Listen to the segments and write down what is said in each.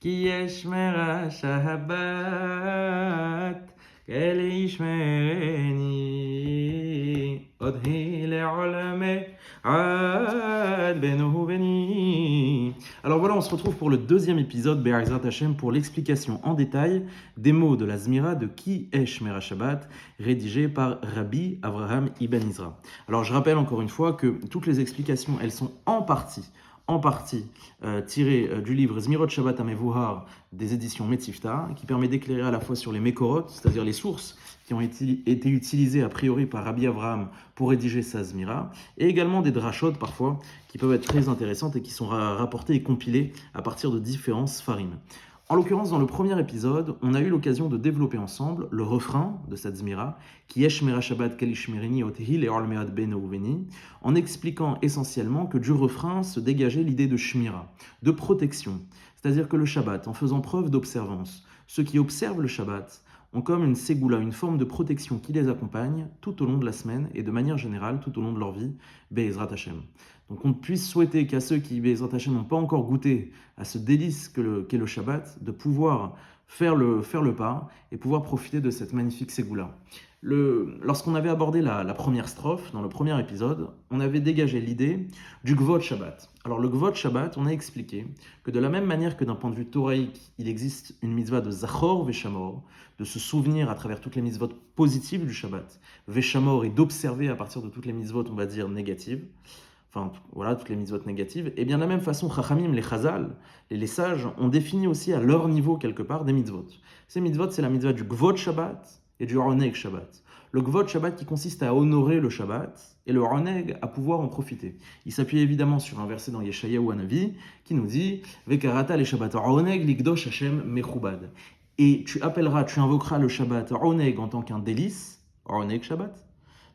כי ישמרה שבת, אל ישמרני, עוד היא לעולמי עד בנו ובני. Alors voilà, on se retrouve pour le deuxième épisode Be'ezrat Hashem pour l'explication en détail des mots de la Zmira de Ki Esh Mera Shabbat, rédigé par Rabbi Avraham Ibn Ezra. Alors je rappelle encore une fois que toutes les explications, elles sont en partie tirées du livre Zmirot Shabbat HaMevuhar des éditions Metzifta, qui permet d'éclairer à la fois sur les Mekorot, c'est-à-dire les sources qui ont été utilisées a priori par Rabbi Avraham pour rédiger sa Zmira, et également des drashot parfois, qui peuvent être très intéressantes et qui sont rapportées et compilées à partir de différents sfarim. En l'occurrence, dans le premier épisode, on a eu l'occasion de développer ensemble le refrain de cette Zmira, qui est Shmera Shabbat Kalishmerini Otehi Le'ol Me'ad Ben Uveni, en expliquant essentiellement que du refrain se dégageait l'idée de Shmira, de protection. C'est-à-dire que le Shabbat, en faisant preuve d'observance, ceux qui observent le Shabbat ont comme une ségoula, une forme de protection qui les accompagne tout au long de la semaine et de manière générale tout au long de leur vie, Be'ezrat Hashem. Donc on puisse souhaiter qu'à ceux qui, Be'ezrat Hashem, n'ont pas encore goûté à ce délice qu'est le Shabbat, de pouvoir faire le pas et pouvoir profiter de cette magnifique ségoula. Lorsqu'on avait abordé la première strophe, dans le premier épisode, on avait dégagé l'idée du Gvot Shabbat. Alors le Gvot Shabbat, on a expliqué que de la même manière que d'un point de vue thoraïque, il existe une mitzvah de Zachor Veshamor, de se souvenir à travers toutes les mitzvot positives du Shabbat, Veshamor, et d'observer à partir de toutes les mitzvot, on va dire, négatives, enfin voilà, toutes les mitzvot négatives, et bien de la même façon, Chachamim, les Chazal, les sages, ont défini aussi à leur niveau quelque part des mitzvot. Ces mitzvot, c'est la mitzvah du Gvot Shabbat et du Oneg Shabbat. Le Gvot Shabbat qui consiste à honorer le Shabbat et le Oneg à pouvoir en profiter. Il s'appuie évidemment sur un verset dans Yeshayahu Hanavi qui nous dit Vekarata le Shabbat Oneg likdosh Hashem mechubad. Et tu invoqueras le Shabbat Oneg en tant qu'un délice, Oneg Shabbat,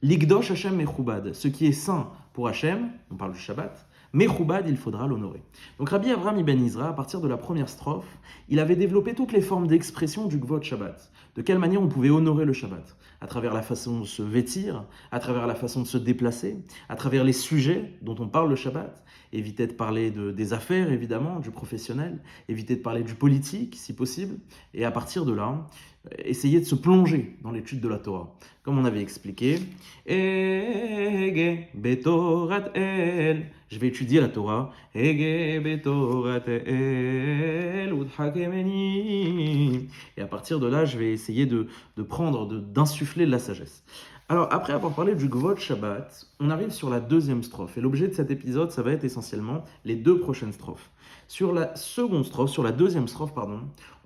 likdosh Hashem mechubad, ce qui est saint pour Hashem, on parle du Shabbat, Mechubad, il faudra l'honorer. Donc Rabbi Avraham Ibn Ezra, à partir de la première strophe, il avait développé toutes les formes d'expression du Gvot Shabbat. De quelle manière on pouvait honorer le Shabbat? À travers la façon de se vêtir, à travers la façon de se déplacer, à travers les sujets dont on parle le Shabbat. Éviter de parler des affaires, évidemment, du professionnel, éviter de parler du politique, si possible, et à partir de là, essayer de se plonger dans l'étude de la Torah. Comme on avait expliqué, Ege betorat el, je vais étudier la Torah, Ege betorat el, udhakemeni, et à partir de là, je vais essayer d'insuffler de la sagesse. Alors, après avoir parlé du Gvot Shabbat, on arrive sur la deuxième strophe. Et l'objet de cet épisode, ça va être essentiellement les deux prochaines strophes. Sur la deuxième strophe,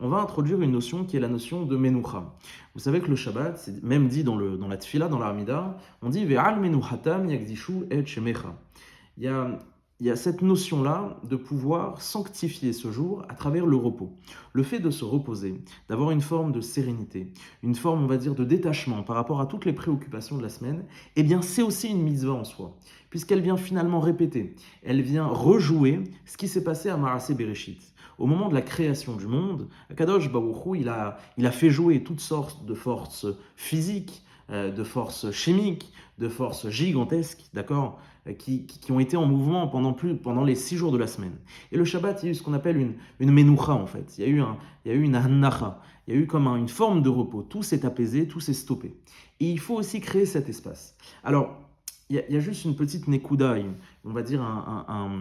on va introduire une notion qui est la notion de Menucha. Vous savez que le Shabbat, c'est même dit dans la Tfila, dans la Hamida, on dit Ve'al Menuchatam yakdishu et shemecha. Il y a cette notion-là de pouvoir sanctifier ce jour à travers le repos. Le fait de se reposer, d'avoir une forme de sérénité, une forme, on va dire, de détachement par rapport à toutes les préoccupations de la semaine, eh bien, c'est aussi une mitzvah en soi, puisqu'elle vient finalement répéter, elle vient rejouer ce qui s'est passé à Marasé Bereshit. Au moment de la création du monde, Kadosh Baruch Hu, il a fait jouer toutes sortes de forces physiques, de forces chimiques, de forces gigantesques, d'accord, qui ont été en mouvement pendant les 6 jours de la semaine. Et le Shabbat, il y a eu ce qu'on appelle une menucha, en fait. Il y a eu une hannacha, il y a eu comme une forme de repos. Tout s'est apaisé, tout s'est stoppé. Et il faut aussi créer cet espace. Alors, il y a juste une petite nekuda, on va dire un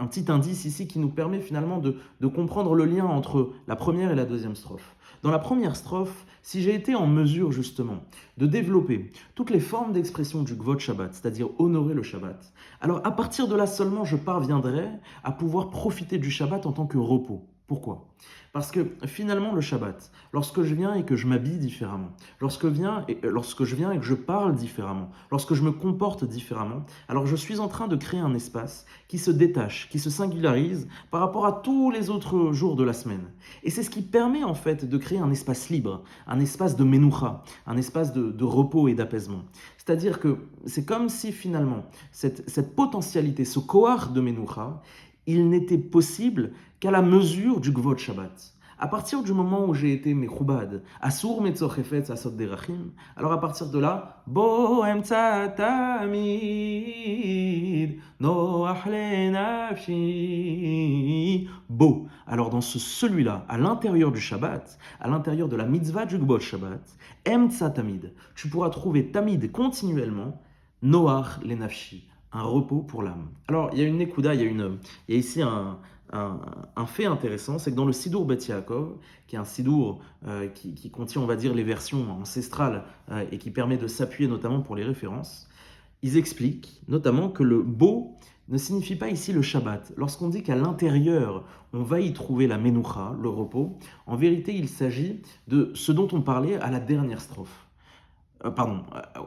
petit indice ici qui nous permet finalement de comprendre le lien entre la première et la deuxième strophe. Dans la première strophe, si j'ai été en mesure justement de développer toutes les formes d'expression du Gvot Shabbat, c'est-à-dire honorer le Shabbat, alors à partir de là seulement je parviendrai à pouvoir profiter du Shabbat en tant que repos. Pourquoi ? Parce que finalement le Shabbat, lorsque je viens et que je m'habille différemment, lorsque je viens et que je parle différemment, lorsque je me comporte différemment, alors je suis en train de créer un espace qui se détache, qui se singularise par rapport à tous les autres jours de la semaine. Et c'est ce qui permet en fait de créer un espace libre, un espace de menucha, un espace de repos et d'apaisement. C'est-à-dire que c'est comme si finalement cette potentialité, ce kohar de menucha, il n'était possible qu'à la mesure du Gvot Shabbat. À partir du moment où j'ai été mechoubad, asur metzor chefetz asot derachim, alors à partir de là, bo emtsa tamid, noach le nafshi, bo. Alors dans celui-là, à l'intérieur du Shabbat, à l'intérieur de la mitzvah du Gbot Shabbat, emtsa tamid, tu pourras trouver tamid continuellement, noach le nafshi, un repos pour l'âme. Alors il y a une nekuda, il y a ici un fait intéressant, c'est que dans le Sidour Bet Yaakov, qui est un Sidour qui contient, on va dire, les versions ancestrales et qui permet de s'appuyer notamment pour les références, ils expliquent notamment que le beau ne signifie pas ici le Shabbat. Lorsqu'on dit qu'à l'intérieur, on va y trouver la Menoucha, le repos, en vérité, il s'agit de ce dont on parlait à la dernière strophe.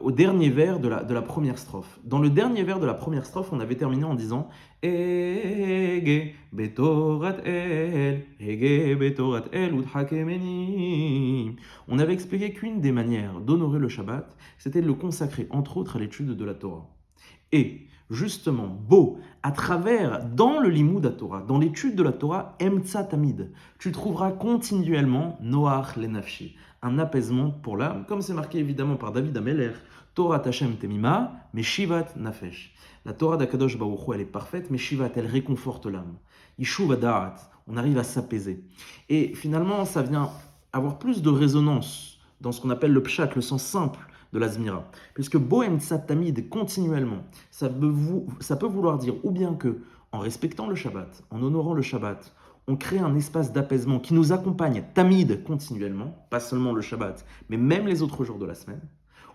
Au dernier vers de la première strophe. Dans le dernier vers de la première strophe, on avait terminé en disant Ege betorat el, Ege betorat el udhakemeni. On avait expliqué qu'une des manières d'honorer le Shabbat, c'était de le consacrer entre autres à l'étude de la Torah. Et justement, à travers, dans le Limoud à Torah, dans l'étude de la Torah, Emtsa Tamid, tu trouveras continuellement Noach Lenafshi, un apaisement pour l'âme, comme c'est marqué évidemment par David Ameler, Torah Tashem Temima, mais Shivat Nafesh. La Torah d'Akadosh Baruch Hu, elle est parfaite, mais Shivat, elle réconforte l'âme. Yishuv Da'at, on arrive à s'apaiser. Et finalement, ça vient avoir plus de résonance dans ce qu'on appelle le pshat, le sens simple de la Zmira. Puisque Bohem Tamid continuellement, ça peut vouloir dire ou bien que, en respectant le Shabbat, en honorant le Shabbat, on crée un espace d'apaisement qui nous accompagne Tamid continuellement, pas seulement le Shabbat, mais même les autres jours de la semaine.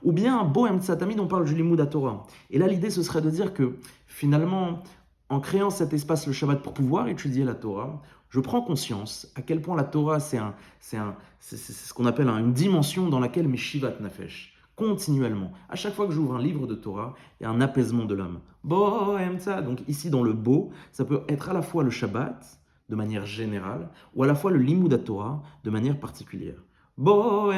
Ou bien, Bohem Tamid, on parle du Limoud à Torah. Et là, l'idée, ce serait de dire que, finalement, en créant cet espace, le Shabbat, pour pouvoir étudier la Torah, je prends conscience à quel point la Torah, c'est ce qu'on appelle une dimension dans laquelle mes Shivat Nafesh. Continuellement. À chaque fois que j'ouvre un livre de Torah, il y a un apaisement de l'âme. Donc ici dans le beau, ça peut être à la fois le Shabbat, de manière générale, ou à la fois le Limoud à Torah, de manière particulière. Alors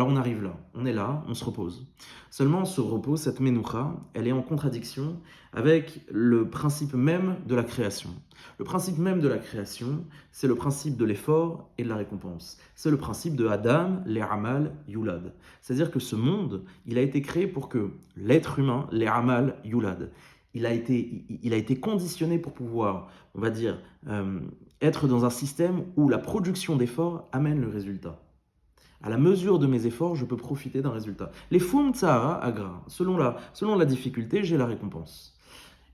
on arrive là, on est là, on se repose. Seulement ce repos, cette menoucha, elle est en contradiction avec le principe même de la création. Le principe même de la création, c'est le principe de l'effort et de la récompense. C'est le principe de Adam, l'Eramal, Yulad. C'est-à-dire que ce monde, il a été créé pour que l'être humain, l'Eramal, Yulad, il a été conditionné pour pouvoir, on va dire, être dans un système où la production d'efforts amène le résultat. À la mesure de mes efforts, je peux profiter d'un résultat. Les fum tsahara agra, selon la difficulté, j'ai la récompense.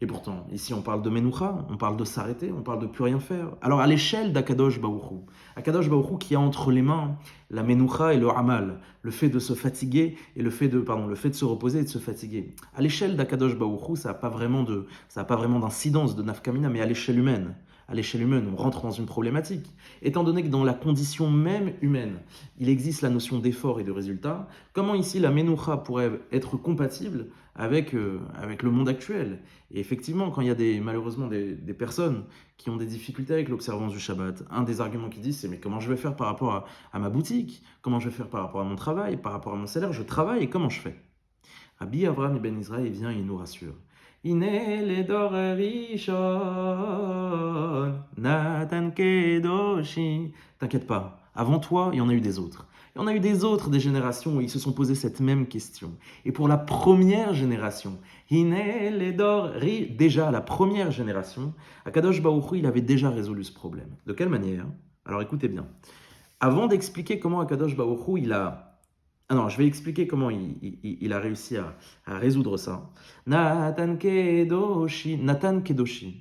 Et pourtant, ici on parle de menoucha, on parle de s'arrêter, on parle de plus rien faire. Alors à l'échelle d'Akadosh Baruch Hu, Akadosh Baruch Hu qui a entre les mains la menoucha et le amal, le fait de se fatiguer et le fait de se reposer et de se fatiguer. À l'échelle d'Akadosh Baruch Hu, ça n'a pas vraiment d'incidence de nafkamina, mais à l'échelle humaine. À l'échelle humaine, on rentre dans une problématique. Étant donné que dans la condition même humaine, il existe la notion d'effort et de résultat, comment ici la menoucha pourrait être compatible avec le monde actuel? Et effectivement, quand il y a malheureusement des personnes qui ont des difficultés avec l'observance du Shabbat, un des arguments qu'ils disent, c'est mais comment je vais faire par rapport à ma boutique? Comment je vais faire par rapport à mon travail? Par rapport à mon salaire? Je travaille et comment je fais? Rabbi Avraham Ibn Israël, il vient et il nous rassure. Iné le dor rishon, Natan kedoshi. T'inquiète pas, avant toi, il y en a eu des autres. Il y en a eu des autres, des générations où ils se sont posé cette même question. Et pour la première génération, Iné le dor déjà la première génération, Akadosh Baruch Hu, il avait déjà résolu ce problème. De quelle manière? Alors écoutez bien. Avant d'expliquer comment Akadosh Baruch Hu, je vais expliquer comment il a réussi à résoudre ça. Natan Kedoshi,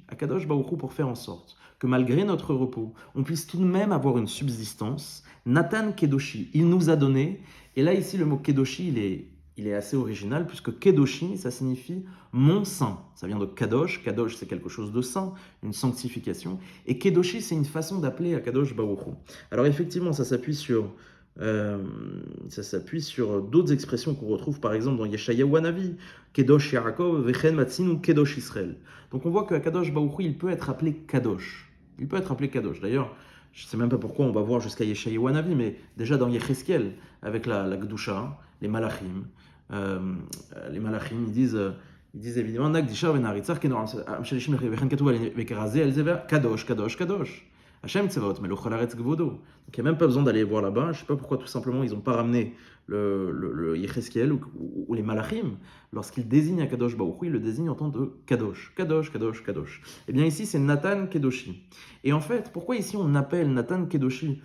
Akadosh Baruch Hu, pour faire en sorte que malgré notre repos, on puisse tout de même avoir une subsistance. Natan Kedoshi, il nous a donné, et là ici le mot Kedoshi, il est assez original, puisque Kedoshi, ça signifie mon saint. Ça vient de Kadosh, Kadosh c'est quelque chose de saint, une sanctification, et Kedoshi c'est une façon d'appeler Akadosh Baruch Hu. Alors effectivement, ça s'appuie sur d'autres expressions qu'on retrouve par exemple dans Yeshayahu Hanavi, Kedosh Yaakov, Vechen Matzinu, Kedosh Israël. Donc on voit que Kadosh Baruch Hu, il peut être appelé Kadosh. Il peut être appelé Kadosh. D'ailleurs, je ne sais même pas pourquoi on va voir jusqu'à Yeshayahu Hanavi, mais déjà dans avec la Gdusha, les Malachim, ils Ils disent évidemment, Nagdisha venaritzar kenor amshalishim vechen katuv vekeraze elzeva kadosh, kadosh, kadosh. Hachem Tsevaot, mais l'Ochalaretz Gvodo. Donc il n'y a même pas besoin d'aller voir là-bas. Je ne sais pas pourquoi tout simplement ils n'ont pas ramené le Yecheskel ou les Malachim. Lorsqu'ils désignent un Kadosh Baruch Hu, ils le désignent en tant que Kadosh, Kadosh, Kadosh, Kadosh. Et bien ici c'est Nathan Kedoshi. Et en fait, pourquoi ici on appelle Nathan Kedoshi?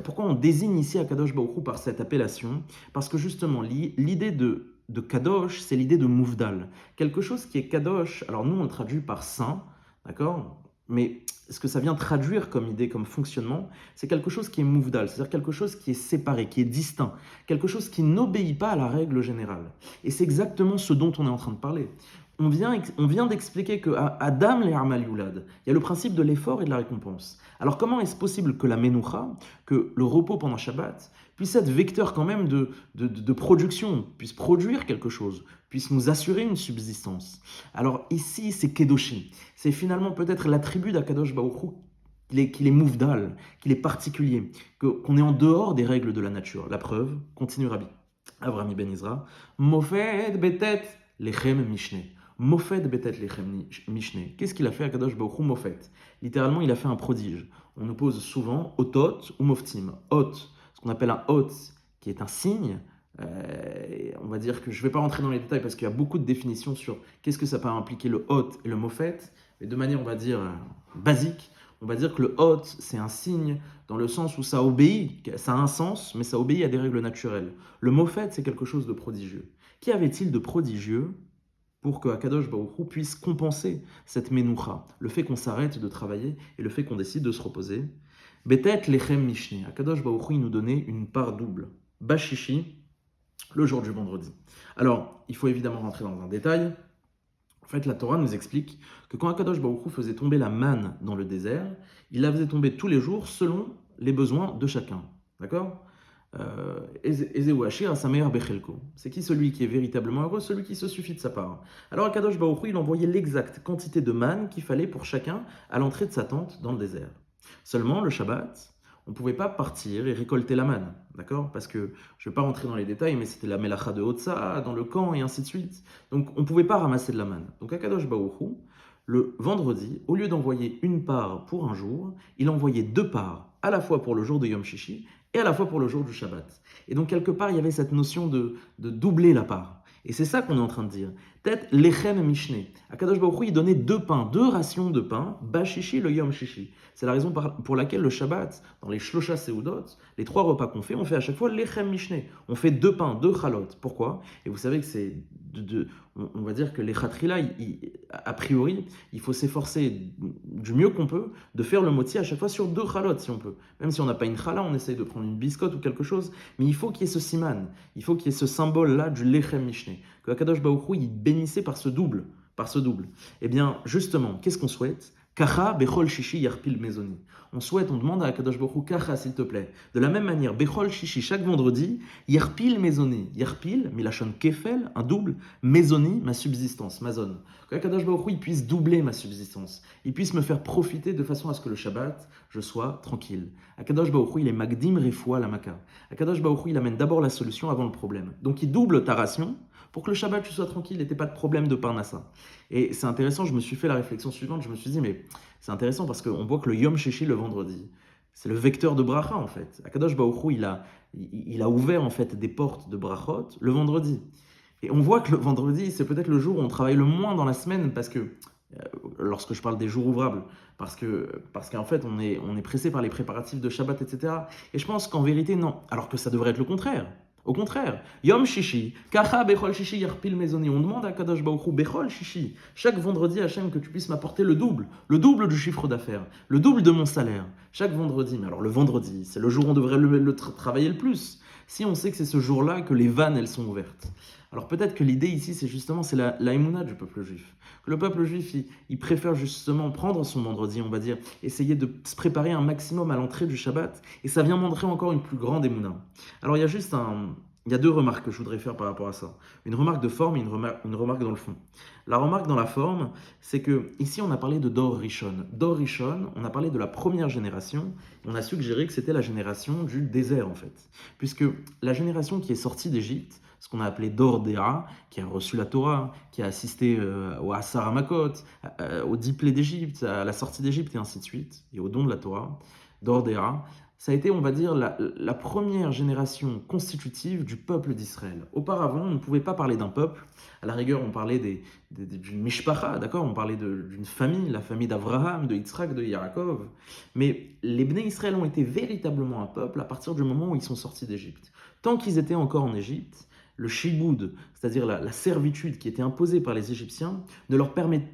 Pourquoi on désigne ici à Kadosh Baruch Hu par cette appellation? Parce que justement l'idée de Kadosh, c'est l'idée de Mouvdal. Quelque chose qui est Kadosh, alors nous on le traduit par saint, d'accord? Mais ce que ça vient traduire comme idée, comme fonctionnement, c'est quelque chose qui est mouvdal, c'est-à-dire quelque chose qui est séparé, qui est distinct, quelque chose qui n'obéit pas à la règle générale. Et c'est exactement ce dont on est en train de parler. On vient d'expliquer qu'à Adam les Amal Yulad, il y a le principe de l'effort et de la récompense. Alors comment est-ce possible que la Menoucha, que le repos pendant Shabbat, puisse être vecteur quand même de production, puisse produire quelque chose, puisse nous assurer une subsistance? Alors ici, c'est Kedoshi. C'est finalement peut-être l'attribut d'Akadosh Baruch Hu qu'il est mouvdal, qu'il est particulier, qu'on est en dehors des règles de la nature. La preuve, continue Rabbi Avrami Ben Izra, Mofed betet lechem mishne. Mofet betet lechem mishne. Qu'est-ce qu'il a fait Akadosh Baruch Hu Mofet? Littéralement, il a fait un prodige. On oppose souvent otot ou moftim. Ot, ce qu'on appelle un ot, qui est un signe. On va dire que je ne vais pas rentrer dans les détails parce qu'il y a beaucoup de définitions sur qu'est-ce que ça peut impliquer le hot et le mofet. Mais de manière, on va dire, basique, on va dire que le hot, c'est un signe dans le sens où ça obéit, ça a un sens, mais ça obéit à des règles naturelles. Le mofet, c'est quelque chose de prodigieux. Qu'y avait-il de prodigieux pour que Akadosh Baruch Hu puisse compenser cette menoucha, le fait qu'on s'arrête de travailler et le fait qu'on décide de se reposer? Betet lechem mishne. Akadosh Baruch Hu, il nous donnait une part double. Bashishi, le jour du vendredi. Alors, il faut évidemment rentrer dans un détail. En fait, la Torah nous explique que quand Akadosh Baruch Hu faisait tomber la manne dans le désert, il la faisait tomber tous les jours selon les besoins de chacun. D'accord? C'est qui celui qui est véritablement heureux? Celui qui se suffit de sa part. Alors Akadosh Baruch Hu, il envoyait l'exacte quantité de manne qu'il fallait pour chacun à l'entrée de sa tente dans le désert. Seulement, le Shabbat, on ne pouvait pas partir et récolter la manne, d'accord? Parce que, je ne vais pas rentrer dans les détails, mais c'était la melacha de Hotza, dans le camp, et ainsi de suite. Donc, on ne pouvait pas ramasser de la manne. Donc, Akadosh Baruch Hu, le vendredi, au lieu d'envoyer une part pour un jour, il envoyait deux parts, à la fois pour le jour de Yom Shishi, et à la fois pour le jour du Shabbat. Et donc, quelque part, il y avait cette notion de doubler la part. Et c'est ça qu'on est en train de dire. Peut-être lechem mishne. Akadosh Baruch Hu, il donnait deux pains, deux rations de pain, bashishi le yom shishi. C'est la raison pour laquelle le Shabbat, dans les shlosha seudot, les trois repas qu'on fait, on fait à chaque fois lechem mishne. On fait deux pains, deux chalot. Pourquoi? Et vous savez que c'est on va dire que les chatrila, a priori, il faut s'efforcer du mieux qu'on peut de faire le moti à chaque fois sur deux chalot si on peut. Même si on n'a pas une chala, on essaye de prendre une biscotte ou quelque chose, mais il faut qu'il y ait ce siman, il faut qu'il y ait ce symbole-là du lechem mishne, que Akadosh Baruch Hu, il bénissait par ce double. Eh bien, justement, qu'est-ce qu'on souhaite? Kacha bechol shishi yarpil mezoni. On souhaite, on demande à Akadosh Baruch Hu, Kacha, s'il te plaît. De la même manière, bechol shishi, chaque vendredi, yarpil mezoni. Yarpil, milachon kefel, un double, mezoni, ma subsistance, mazon. Que Akadosh Baruch Hu, il puisse doubler ma subsistance. Il puisse me faire profiter de façon à ce que le Shabbat, je sois tranquille. Akadosh Baruch Hu, il est magdim refoua la maka. Akadosh Baruch Hu, il amène d'abord la solution avant le problème. Donc il double ta ration pour que le Shabbat, tu sois tranquille et tu n'aies pas de problème de parnassa. Et c'est intéressant, je me suis fait la réflexion suivante, je me suis dit, mais c'est intéressant parce qu'on voit que le Yom Shishi, le vendredi, c'est le vecteur de bracha en fait. Akadosh Baruch Hu, il a ouvert en fait des portes de brachot le vendredi. Et on voit que le vendredi, c'est peut-être le jour où on travaille le moins dans la semaine parce que, lorsque je parle des jours ouvrables, parce qu'en fait on est pressé par les préparatifs de Shabbat, etc. Et je pense qu'en vérité, non. Alors que ça devrait être le contraire. Au contraire, Yom Shishi, Kacha Bechol Shishi Yarpil Mezoni. On demande à Kadosh Baruch Hu, Bechol Shishi, chaque vendredi, Hachem, que tu puisses m'apporter le double du chiffre d'affaires, le double de mon salaire. Chaque vendredi, mais alors le vendredi, c'est le jour où on devrait travailler le plus. Si on sait que c'est ce jour-là que les vannes, elles sont ouvertes. Alors peut-être que l'idée ici, c'est la émouna du peuple juif. Que le peuple juif, il préfère justement prendre son vendredi, on va dire, essayer de se préparer un maximum à l'entrée du Shabbat, et ça vient montrer encore une plus grande émouna. Alors il y a juste il y a deux remarques que je voudrais faire par rapport à ça. Une remarque de forme et une remarque dans le fond. La remarque dans la forme, c'est que ici on a parlé de Dor Rishon. Dor Rishon, on a parlé de la première génération. On a suggéré que c'était la génération du désert en fait. Puisque la génération qui est sortie d'Égypte, ce qu'on a appelé Dor Déa, qui a reçu la Torah, qui a assisté au Asar Hamakot, aux 10 plaies d'Égypte, à la sortie d'Égypte et ainsi de suite, et au don de la Torah, Dor Déa, ça a été, on va dire, la première génération constitutive du peuple d'Israël. Auparavant, on ne pouvait pas parler d'un peuple. À la rigueur, on parlait d'une mishpacha, d'accord? On parlait d'une famille, la famille d'Abraham, de Yitzhak, de Yaakov. Mais les Bnei Israël ont été véritablement un peuple à partir du moment où ils sont sortis d'Égypte. Tant qu'ils étaient encore en Égypte, le shiboud, c'est-à-dire la servitude qui était imposée par les Égyptiens, ne leur permettait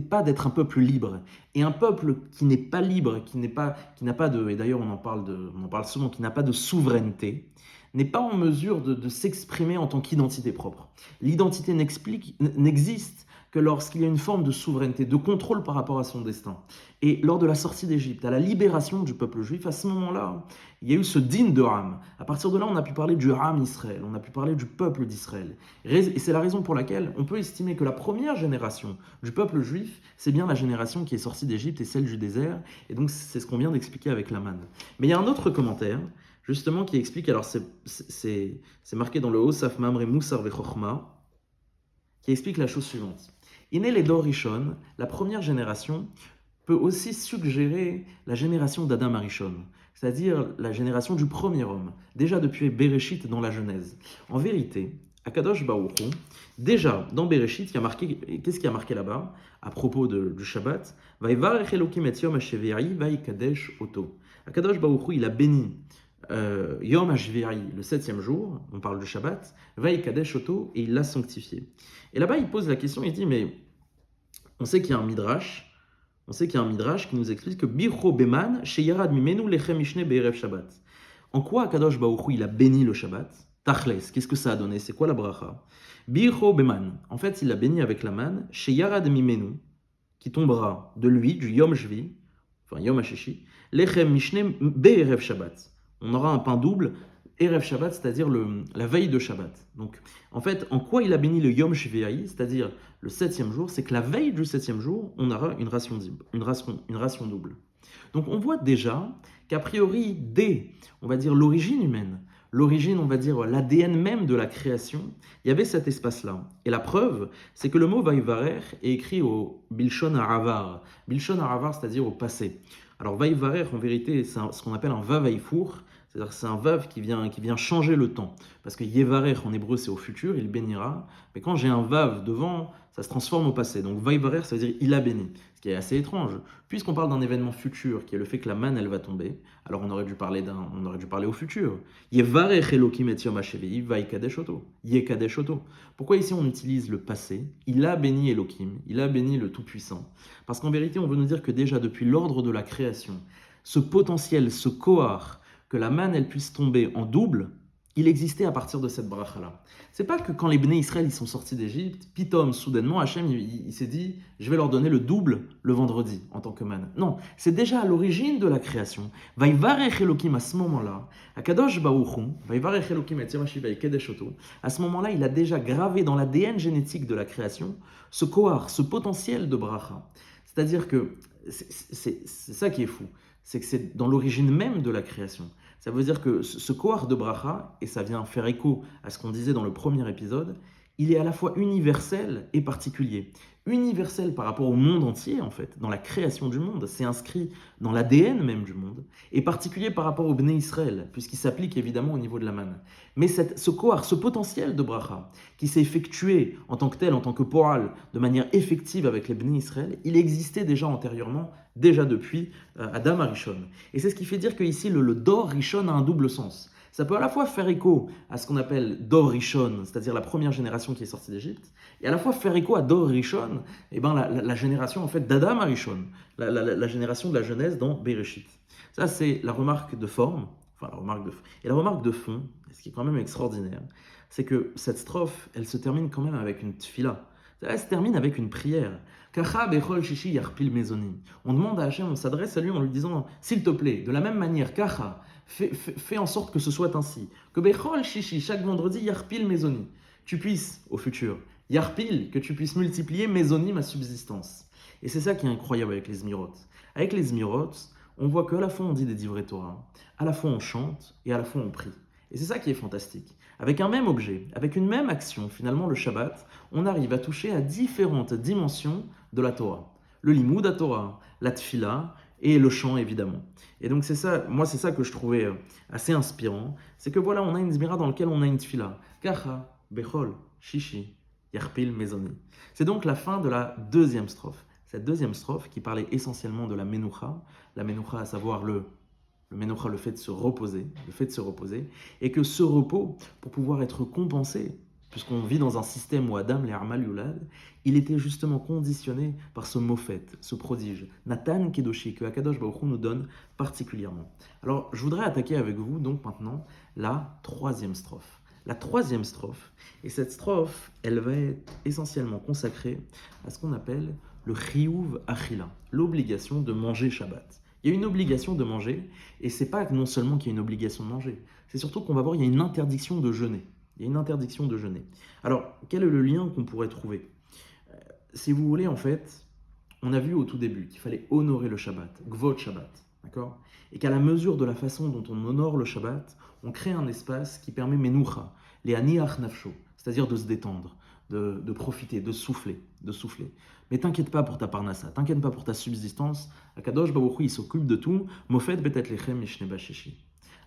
pas d'être un peuple libre. Et un peuple qui n'est pas libre, qui n'a pas de, et d'ailleurs on en parle souvent, qui n'a pas de souveraineté, n'est pas en mesure de s'exprimer en tant qu'identité propre. L'identité n'existe que lorsqu'il y a une forme de souveraineté, de contrôle par rapport à son destin. Et lors de la sortie d'Égypte, à la libération du peuple juif, à ce moment-là, il y a eu ce din de Ham. À partir de là, on a pu parler du Ham Israël, on a pu parler du peuple d'Israël. Et c'est la raison pour laquelle on peut estimer que la première génération du peuple juif, c'est bien la génération qui est sortie d'Égypte et celle du désert. Et donc, c'est ce qu'on vient d'expliquer avec la manne. Mais il y a un autre commentaire, justement, qui explique, alors c'est marqué dans le Osaf Mamre Moussar Vechorma, qui explique la chose suivante. Iné les Dor Rishon, la première génération, peut aussi suggérer la génération d'Adam Arishon, c'est-à-dire la génération du premier homme, déjà depuis Bereshit dans la Genèse. En vérité, Akadosh Baruch Hu, déjà dans Bereshit, qu'est-ce qui a marqué là-bas à propos du Shabbat? Vaivarech Elokim et Yom HaShevi'i Vaikadesh Oto. Akadosh Baruch Hu, il a béni Yom HaShevi'i, le 7e jour, on parle du Shabbat, Vaikadesh Oto, et il l'a sanctifié. Et là-bas, il pose la question, il dit, mais on sait qu'il y a un midrash qui nous explique que Bircho Beman, Sheyarad Mimenu Lechem Mishne Be'erev Shabbat. En quoi Akadosh Baruch Hu, il a béni le Shabbat? Tachles, qu'est-ce que ça a donné? C'est quoi la bracha? Bircho Beman, en fait, il l'a béni avec la manne, Sheyarad Mimenu, qui tombera de lui, du Yom Shvi, enfin Yom HaShishi, Lechem Mishne Be'erev Shabbat. On aura un pain double, Erev Shabbat, c'est-à-dire la veille de Shabbat. Donc, en fait, en quoi il a béni le Yom Shvi'i, c'est-à-dire le 7e jour, c'est que la veille du 7e jour, on aura une ration double. Donc, on voit déjà qu'a priori, dès, on va dire, l'origine humaine, l'origine, on va dire, l'ADN même de la création, il y avait cet espace-là. Et la preuve, c'est que le mot Vaivarer est écrit au Bilshon Haravar. Bilshon Haravar, c'est-à-dire au passé. Alors, Vaivarer, en vérité, c'est ce qu'on appelle un Vavaïfour. C'est-à-dire que c'est un vav qui vient changer le temps. Parce que yevarer en hébreu c'est au futur, il bénira. Mais quand j'ai un vav devant, ça se transforme au passé. Donc vaivarer ça veut dire il a béni. Ce qui est assez étrange. Puisqu'on parle d'un événement futur qui est le fait que la manne elle va tomber, alors on aurait dû parler au futur. Yevarer Elokim et Yom HaShevi'i vaikadesh oto. Yekadesh oto. Pourquoi ici on utilise le passé? Il a béni Elokim, il a béni le Tout-Puissant. Parce qu'en vérité on veut nous dire que déjà depuis l'ordre de la création, ce potentiel, ce kohar, que la manne elle puisse tomber en double, il existait à partir de cette bracha-là. C'est pas que quand les Bnei Israël ils sont sortis d'Égypte, pitom, soudainement, Hachem il s'est dit, je vais leur donner le double le vendredi en tant que manne. Non, c'est déjà à l'origine de la création. Vaivarech Elokim à ce moment-là, Akadosh Baruch Hu, Vaivarech Elokim et Yom HaShevi'i Kedesh Oto, à ce moment-là, il a déjà gravé dans l'ADN génétique de la création ce kohar, ce potentiel de bracha. C'est-à-dire que c'est ça qui est fou, c'est que c'est dans l'origine même de la création. Ça veut dire que ce kohar de bracha, et ça vient faire écho à ce qu'on disait dans le premier épisode, il est à la fois universel et particulier. Universel par rapport au monde entier, en fait, dans la création du monde, c'est inscrit dans l'ADN même du monde, et particulier par rapport au Bnei Israël, puisqu'il s'applique évidemment au niveau de la manne. Mais ce kohar, ce potentiel de bracha, qui s'est effectué en tant que tel, en tant que poral, de manière effective avec les Bnei Israël, il existait déjà antérieurement, déjà depuis Adam Arishon. Et c'est ce qui fait dire qu'ici, le Dor Rishon a un double sens. Ça peut à la fois faire écho à ce qu'on appelle Dor Rishon, c'est-à-dire la première génération qui est sortie d'Égypte, et à la fois faire écho à Dor Rishon, la génération en fait d'Adam Arishon, la génération de la Genèse dans Bereshit. Ça, c'est la remarque de forme, et la remarque de fond, ce qui est quand même extraordinaire, c'est que cette strophe, elle se termine quand même avec une tfila. Elle se termine avec une prière. On demande à Hachem, on s'adresse à lui en lui disant, s'il te plaît, de la même manière, Kacha, fais en sorte que ce soit ainsi. Que Bechol Shishi, chaque vendredi, Yarpil Mezoni, tu puisses, au futur, Yarpil, que tu puisses multiplier Mezoni, ma subsistance. Et c'est ça qui est incroyable avec les Zmirot. Avec les Zmirot, on voit qu'à la fois on dit des divrei Torah, à la fois on chante et à la fois on prie. Et c'est ça qui est fantastique. Avec un même objet, avec une même action, finalement le Shabbat, on arrive à toucher à différentes dimensions de la Torah. Le limoud à Torah, la tfila et le chant évidemment. Et donc c'est ça, moi c'est ça que je trouvais assez inspirant, c'est que voilà, on a une zmira dans laquelle on a une tfila. Kacha, bechol, shishi, yarpil, mezoni. C'est donc la fin de la deuxième strophe. Cette deuxième strophe qui parlait essentiellement de la menoucha à savoir le menoucha, le fait de se reposer, et que ce repos, pour pouvoir être compensé, puisqu'on vit dans un système où Adam, les Armal Yulad, il était justement conditionné par ce mofet, ce prodige, Nathan Kedoshi, que Akadosh Baruch Hu nous donne particulièrement. Alors, je voudrais attaquer avec vous, donc maintenant, la troisième strophe. La troisième strophe, et cette strophe, elle va être essentiellement consacrée à ce qu'on appelle le Chiyuv Achila, l'obligation de manger Shabbat. Il y a une obligation de manger, et c'est pas non seulement qu'il y a une obligation de manger, c'est surtout qu'on va voir, il y a une interdiction de jeûner. Il y a une interdiction de jeûner. Alors, quel est le lien qu'on pourrait trouver? Si vous voulez, en fait, on a vu au tout début qu'il fallait honorer le Shabbat, Gvot Shabbat, d'accord? Et qu'à la mesure de la façon dont on honore le Shabbat, on crée un espace qui permet Menoucha, les Aniach Nafsho, c'est-à-dire de se détendre, de profiter, de souffler. Mais t'inquiète pas pour ta parnassa, t'inquiète pas pour ta subsistance, Akadosh Baruch Hu, il s'occupe de tout, Mofet Betet Lechem Mishneba Sheshi.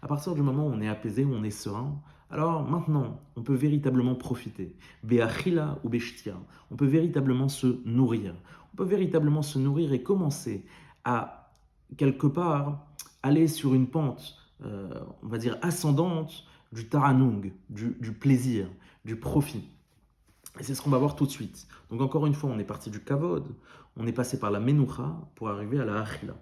À partir du moment où on est apaisé, où on est serein, alors maintenant, on peut véritablement profiter. Be'achila ou be'shtia. On peut véritablement se nourrir. On peut véritablement se nourrir et commencer à, quelque part, aller sur une pente, on va dire, ascendante du taranung, du plaisir, du profit. Et c'est ce qu'on va voir tout de suite. Donc encore une fois, on est parti du kavod, on est passé par la menoucha pour arriver à la achila.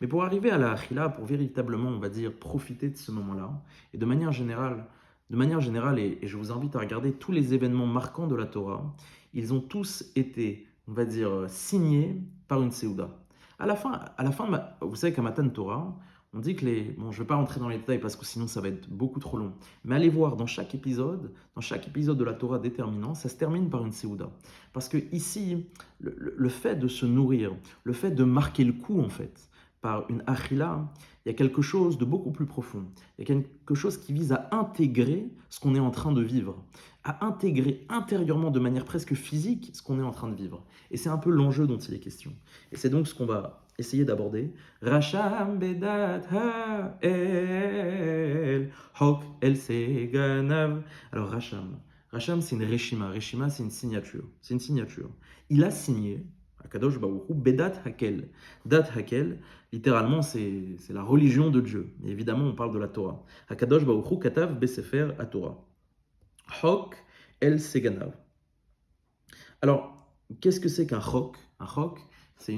Mais pour arriver à la achila, pour véritablement, on va dire, profiter de ce moment-là, et de manière générale, et je vous invite à regarder tous les événements marquants de la Torah, ils ont tous été, on va dire, signés par une Séouda. À la fin, vous savez qu'à Matan Torah, on dit que Bon, je ne vais pas rentrer dans les détails parce que sinon ça va être beaucoup trop long. Mais allez voir dans chaque épisode de la Torah déterminant, ça se termine par une Séouda. Parce que ici, le fait de se nourrir, le fait de marquer le coup en fait, par une achila, il y a quelque chose de beaucoup plus profond. Il y a quelque chose qui vise à intégrer ce qu'on est en train de vivre, à intégrer intérieurement de manière presque physique ce qu'on est en train de vivre. Et c'est un peu l'enjeu dont il est question. Et c'est donc ce qu'on va essayer d'aborder. Racham bedat ha'el, hok el seganav. Alors Racham c'est une reshima. Reshima c'est une signature. Il a signé Akadosh Baruch Hu, Bedat Hakel. Dat Hakel, littéralement, c'est la religion de Dieu. Et évidemment, on parle de la Torah. Akadosh Baruch Hu, Katav Besefer à Torah. Chok El Seganav. Alors, qu'est-ce que c'est qu'un chok? Un chok, c'est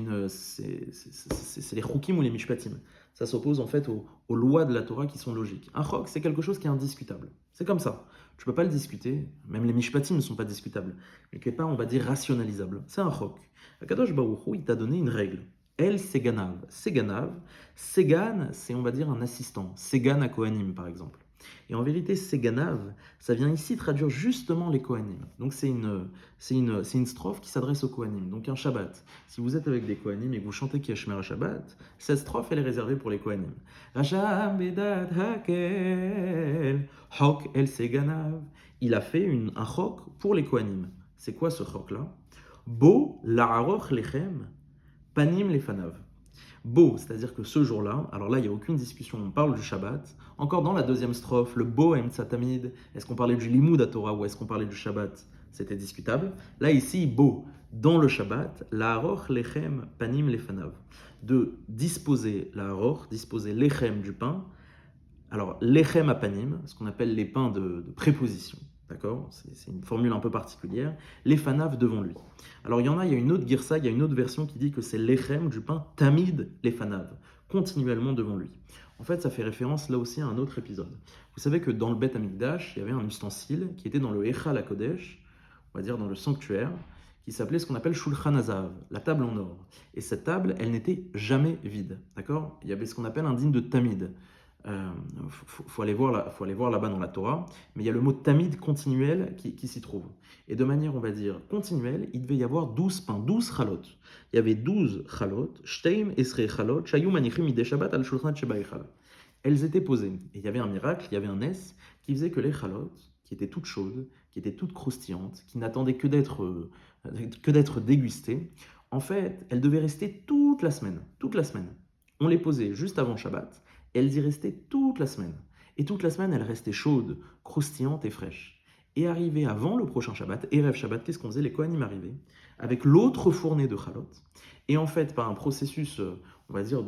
les chukim ou les mishpatim. Ça s'oppose en fait aux lois de la Torah qui sont logiques. Un chok, c'est quelque chose qui est indiscutable. C'est comme ça. Tu ne peux pas le discuter. Même les mishpatim ne sont pas discutables. Mais qui n'est pas, on va dire, rationalisable. C'est un chok. Akadosh Baruch Hu, il t'a donné une règle. El Seganav. Segan, c'est, on va dire, un assistant. Segan à Kohanim, par exemple. Et en vérité, Seganav, ça vient ici traduire justement les Kohanim. Donc c'est une strophe qui s'adresse aux Kohanim. Donc un Shabbat. Si vous êtes avec des Kohanim et que vous chantez Kiyashmer Shabbat, cette strophe, elle est réservée pour les Kohanim. Racham bedat hakel, hok el Seganav. Il a fait un chok pour les Kohanim. C'est quoi ce chok-là? Bo la'aroch lechem, panim lefanav. Beau, c'est-à-dire que ce jour-là, alors là, il n'y a aucune discussion, on parle du Shabbat. Encore dans la deuxième strophe, le beau Emtsa Tamid, est-ce qu'on parlait du Limoud à Torah ou est-ce qu'on parlait du Shabbat? C'était discutable. Là, ici, beau, dans le Shabbat, la Aroch Lechem Panim Lefanav. De disposer la Aroch, disposer Lechem du pain. Alors, Lechem à Panim, ce qu'on appelle les pains de préposition. D'accord? C'est une formule un peu particulière. Les fanav devant lui. Alors il y a une autre girsa, il y a une autre version qui dit que c'est l'echem du pain, tamid les fanav, continuellement devant lui. En fait, ça fait référence là aussi à un autre épisode. Vous savez que dans le Bet Amikdash, il y avait un ustensile qui était dans le Echal HaKodesh, on va dire dans le sanctuaire, qui s'appelait ce qu'on appelle Shulchan Hazav, la table en or. Et cette table, elle n'était jamais vide. D'accord? Il y avait ce qu'on appelle un digne de tamid. faut aller voir là-bas dans la Torah, mais il y a le mot tamid continuel qui s'y trouve. Et de manière, on va dire, continuelle, il devait y avoir 12 pains, 12 chalot. Il y avait 12 chalot, shteim esrei chalot, shayu manichim midei shabbat al shulchan sheba'echal. Elles étaient posées. Et il y avait un miracle, il y avait un S qui faisait que les chalotes, qui étaient toutes chaudes, qui étaient toutes croustillantes, qui n'attendaient que d'être dégustées, en fait, elles devaient rester toute la semaine. Toute la semaine. On les posait juste avant Shabbat, et elles y restaient toute la semaine. Et toute la semaine, elles restaient chaudes, croustillantes et fraîches. Et arrivé avant le prochain Shabbat, Erev Shabbat, qu'est-ce qu'on faisait? Les Kohanim arrivaient avec l'autre fournée de chalotes. Et en fait, par un processus, on va dire,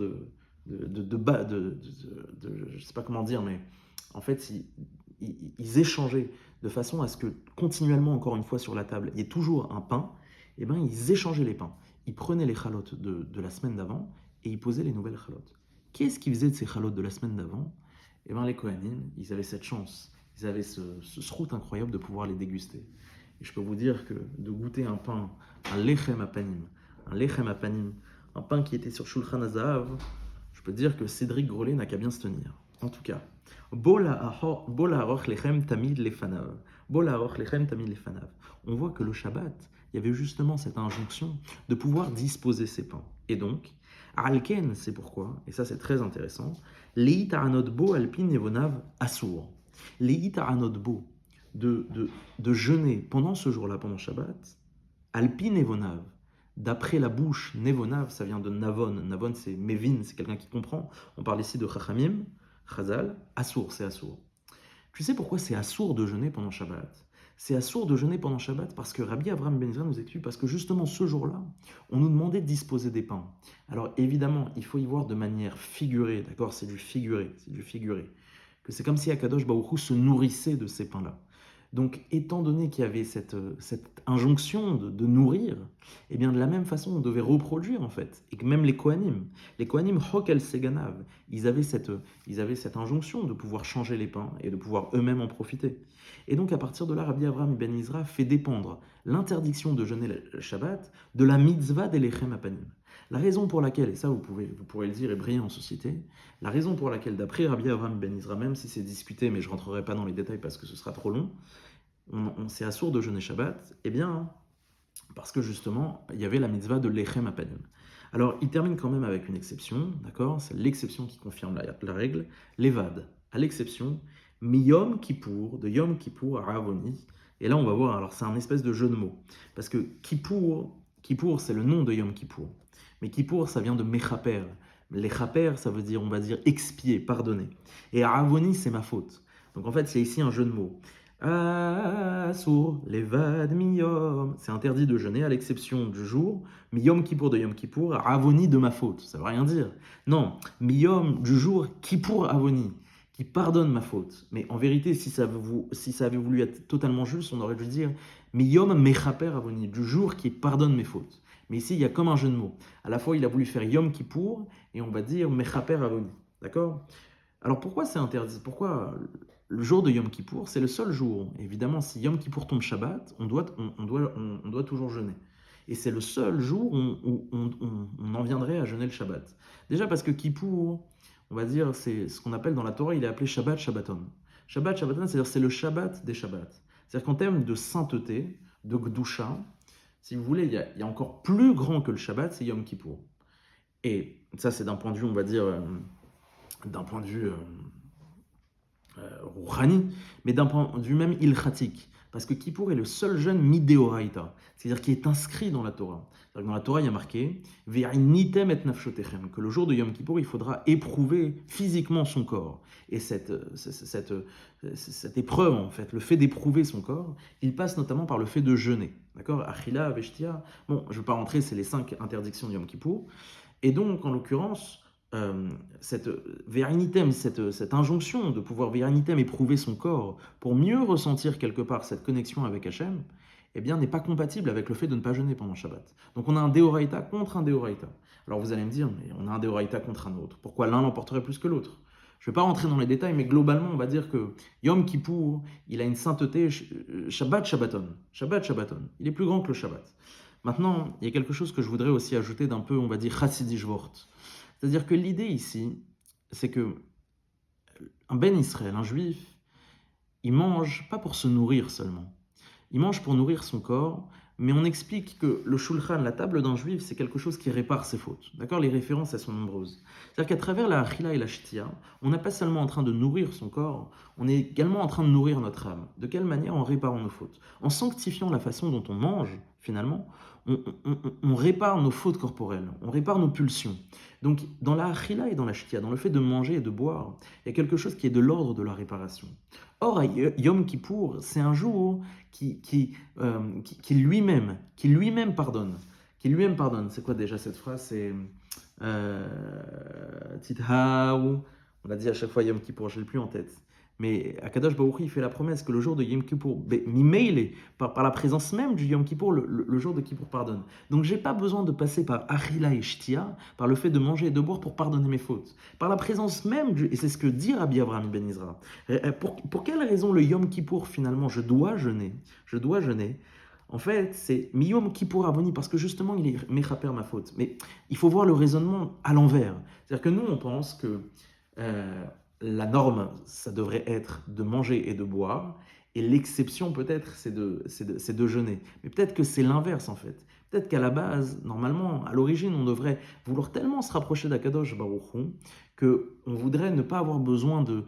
je ne sais pas comment dire, mais en fait, ils échangeaient de façon à ce que continuellement, encore une fois, sur la table, il y ait toujours un pain. Et bien, ils échangeaient les pains. Ils prenaient les chalotes de la semaine d'avant et ils posaient les nouvelles chalotes. Qu'est-ce qu'ils faisaient de ces chalotes de la semaine d'avant? Et bien, les Kohanim, ils avaient cette chance, ils avaient ce srout incroyable de pouvoir les déguster. Et je peux vous dire que de goûter un pain, un lechem à panim, un pain qui était sur Shulchan Azahav, je peux dire que Cédric Grolet n'a qu'à bien se tenir. En tout cas, Bola aroch lechem tamid lefanav. Bola aroch lechem tamid lefanav. On voit que le Shabbat, il y avait justement cette injonction de pouvoir disposer ses pains. Et donc, Alken, c'est pourquoi, et ça c'est très intéressant, Leit aranot bo alpin evonav assour. Leit aranot bo, de jeûner pendant ce jour-là, pendant Shabbat, alpin evonav, d'après la bouche, nevonav, ça vient de navon. Navon, c'est mevin, c'est quelqu'un qui comprend. On parle ici de chachamim, chazal, assour, c'est assour. Tu sais pourquoi c'est assour de jeûner pendant Shabbat? C'est assour de jeûner pendant Shabbat parce que Rabbi Avraham Ben Ezra nous explique, parce que justement ce jour-là, on nous demandait de disposer des pains. Alors évidemment, il faut y voir de manière figurée, d'accord? C'est du figuré. Que c'est comme si Akadosh Baruch Hu se nourrissait de ces pains-là. Donc, étant donné qu'il y avait cette injonction de nourrir, eh bien, de la même façon, on devait reproduire, en fait. Et que même les Kohanim, Hok el Seganav, ils avaient cette injonction de pouvoir changer les pains et de pouvoir eux-mêmes en profiter. Et donc, à partir de là, Rabbi Avraham Ben Ezra fait dépendre l'interdiction de jeûner le Shabbat de la mitzvah des lechem apanim. La raison pour laquelle, et ça vous pourrez le dire et briller en société, la raison pour laquelle, d'après Rabbi Avraham Ben Ezra, même si c'est discuté, mais je ne rentrerai pas dans les détails parce que ce sera trop long, on s'est assourd de jeûner Shabbat, eh bien, parce que justement, il y avait la mitzvah de lechem apanim. Alors, il termine quand même avec une exception, d'accord? C'est l'exception qui confirme la règle, l'évad, à l'exception, mi-yom kippour, de yom kippour à Avoni. Et là, on va voir, alors c'est un espèce de jeu de mots, parce que kippour, c'est le nom de yom kippour. Mais kippour, ça vient de mechaper. Les chaper, ça veut dire, on va dire, expier, pardonner. Et avoni, c'est ma faute. Donc en fait, il y a ici un jeu de mots. Assour, levad miyom. C'est interdit de jeûner à l'exception du jour. Miyom kippour de yom kippour, avoni de ma faute. Ça veut rien dire. Non, miyom du jour kippour avoni, qui pardonne ma faute. Mais en vérité, si ça avait voulu être totalement juste, on aurait dû dire miyom mechaper avoni, du jour qui pardonne mes fautes. Mais ici, il y a comme un jeu de mots. À la fois, il a voulu faire Yom Kippour et on va dire Mechaper Avoni. D'accord? Alors pourquoi c'est interdit? Pourquoi le jour de Yom Kippour, c'est le seul jour? Évidemment, si Yom Kippour tombe Shabbat, on doit toujours jeûner. Et c'est le seul jour où on en viendrait à jeûner le Shabbat. Déjà parce que Kippour, on va dire, c'est ce qu'on appelle dans la Torah, il est appelé Shabbat Shabbaton. Shabbat Shabbaton, c'est-à-dire c'est le Shabbat des Shabbats. C'est-à-dire qu'en termes de sainteté, de Gdusha, si vous voulez, il y a encore plus grand que le Shabbat, c'est Yom Kippour. Et ça, c'est d'un point de vue, on va dire, d'un point de vue rouhani, mais d'un point de vue même ilchatique. Parce que Kippour est le seul jeûne midéoraïta, c'est-à-dire qui est inscrit dans la Torah. C'est-à-dire que dans la Torah, il y a marqué Ve'initem et nafshotechem, que le jour de Yom Kippour, il faudra éprouver physiquement son corps. Et cette épreuve, en fait, le fait d'éprouver son corps, il passe notamment par le fait de jeûner. D'accord? Achila, Veshtia. Bon, je ne vais pas rentrer, c'est les 5 interdictions de Yom Kippour. Et donc, en l'occurrence, cette véanitem, cette injonction de pouvoir véanitem éprouver son corps pour mieux ressentir quelque part cette connexion avec Hachem, eh bien, n'est pas compatible avec le fait de ne pas jeûner pendant Shabbat. Donc on a un déoraïta contre un déoraïta. Alors vous allez me dire, mais on a un déoraïta contre un autre. Pourquoi l'un l'emporterait plus que l'autre? Je ne vais pas rentrer dans les détails, mais globalement, on va dire que Yom Kippour, il a une sainteté Shabbat Shabbaton. Shabbat Shabbaton. Il est plus grand que le Shabbat. Maintenant, il y a quelque chose que je voudrais aussi ajouter d'un peu, on va dire, Chassidi Jvort. C'est-à-dire que l'idée ici, c'est que Un Ben Israël, un juif, il mange pas pour se nourrir seulement. Il mange pour nourrir son corps, mais on explique que le shulchan, la table d'un juif, c'est quelque chose qui répare ses fautes. D'accord? Les références, elles sont nombreuses. C'est-à-dire qu'à travers la achila et la shtia, on n'est pas seulement en train de nourrir son corps, on est également en train de nourrir notre âme. De quelle manière? En réparant nos fautes. En sanctifiant la façon dont on mange, finalement, on répare nos fautes corporelles, on répare nos pulsions. Donc, dans la achila et dans la shtia, dans le fait de manger et de boire, il y a quelque chose qui est de l'ordre de la réparation. Or, à Yom Kippour, c'est un jour qui lui-même pardonne. Qui lui-même pardonne. C'est quoi déjà cette phrase? C'est Tithaou. On l'a dit à chaque fois Yom Kippour, je ne l'ai plus en tête. Mais Akadosh Baruch Hu, il fait la promesse que le jour de Yom Kippour, Mimeile, par la présence même du Yom Kippour, le jour de Kippour pardonne. Donc j'ai pas besoin de passer par Achila et Shtia, par le fait de manger et de boire pour pardonner mes fautes. Par la présence même, et c'est ce que dit Rabbi Avraham Ben Ezra. Pour quelle raison le Yom Kippour finalement je dois jeûner? En fait, c'est Miyom Kippour Avoni, parce que justement, il est Mechaper ma faute. Mais il faut voir le raisonnement à l'envers. C'est-à-dire que nous, on pense que euh, la norme, ça devrait être de manger et de boire, et l'exception, peut-être, c'est de jeûner. Mais peut-être que c'est l'inverse, en fait. Peut-être qu'à la base, normalement, à l'origine, on devrait vouloir tellement se rapprocher d'Akadosh Baruch Hu, qu'on voudrait ne pas avoir besoin de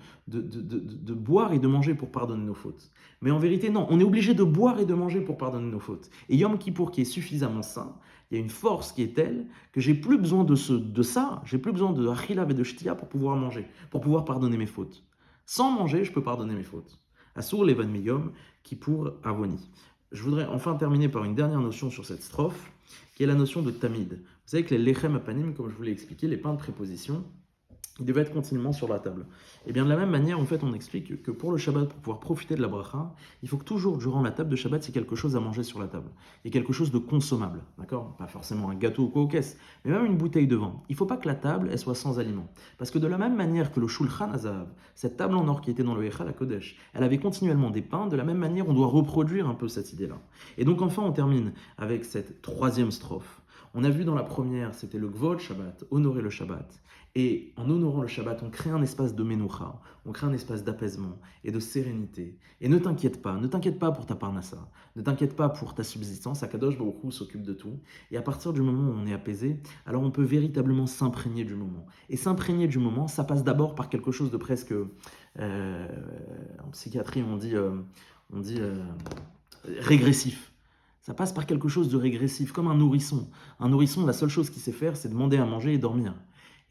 boire et de manger pour pardonner nos fautes. Mais en vérité, non, on est obligé de boire et de manger pour pardonner nos fautes. Et Yom Kippour, qui est suffisamment saint, il y a une force qui est telle que j'ai plus besoin de ça, j'ai plus besoin de Achilav et de Shtia pour pouvoir manger, pour pouvoir pardonner mes fautes. Sans manger, je peux pardonner mes fautes. Asur levan miyom Kippour avoni. Je voudrais enfin terminer par une dernière notion sur cette strophe, qui est la notion de tamid. Vous savez que les lechem apanim, comme je vous l'ai expliqué, les pains de préposition, ils devaient être continuellement sur la table. Et bien de la même manière, en fait, on explique que pour le Shabbat, pour pouvoir profiter de la bracha, il faut que toujours, durant la table de Shabbat, il y ait quelque chose à manger sur la table. Il y ait quelque chose de consommable, d'accord? Pas forcément un gâteau ou quoi aux caisses, mais même une bouteille de vin. Il ne faut pas que la table, elle soit sans aliments. Parce que de la même manière que le Shulchan Azav, cette table en or qui était dans le Echal HaKodesh, elle avait continuellement des pains, de la même manière, on doit reproduire un peu cette idée-là. Et donc enfin, on termine avec cette troisième strophe. On a vu dans la première, c'était le Gvod Shabbat, honorer le Shabbat. Et en honorant le Shabbat, on crée un espace de Menucha, on crée un espace d'apaisement et de sérénité. Et ne t'inquiète pas pour ta parnassa, ne t'inquiète pas pour ta subsistance, Akadosh Baruch Hu s'occupe de tout. Et à partir du moment où on est apaisé, alors on peut véritablement s'imprégner du moment. Et s'imprégner du moment, ça passe d'abord par quelque chose de presque... en psychiatrie, on dit régressif. Ça passe par quelque chose de régressif, comme un nourrisson. Un nourrisson, la seule chose qu'il sait faire, c'est demander à manger et dormir.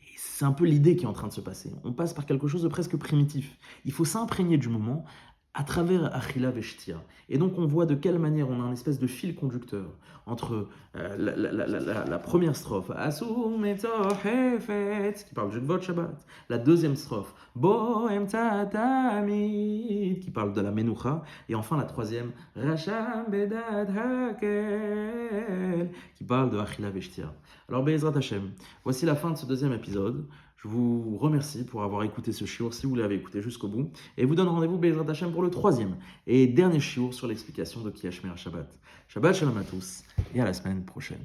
Et c'est un peu l'idée qui est en train de se passer. On passe par quelque chose de presque primitif. Il faut s'imprégner du moment à travers Achila Veshtia. Et donc on voit de quelle manière on a un espèce de fil conducteur entre la première strophe, Asur Metzor Hefetz, qui parle du Gvod Shabbat, la deuxième strophe, Bohem Tamid, qui parle de la Menucha, et enfin la troisième, Racham Bedad Hakel, qui parle de Achila Veshtia. Alors Be'ezrat Hashem, voici la fin de ce deuxième épisode. Je vous remercie pour avoir écouté ce shiur, si vous l'avez écouté jusqu'au bout, et vous donne rendez-vous Be'ezrat Hashem pour le troisième et dernier shiur sur l'explication de Ki Hashmer Shabbat. Shabbat Shalom à tous, et à la semaine prochaine.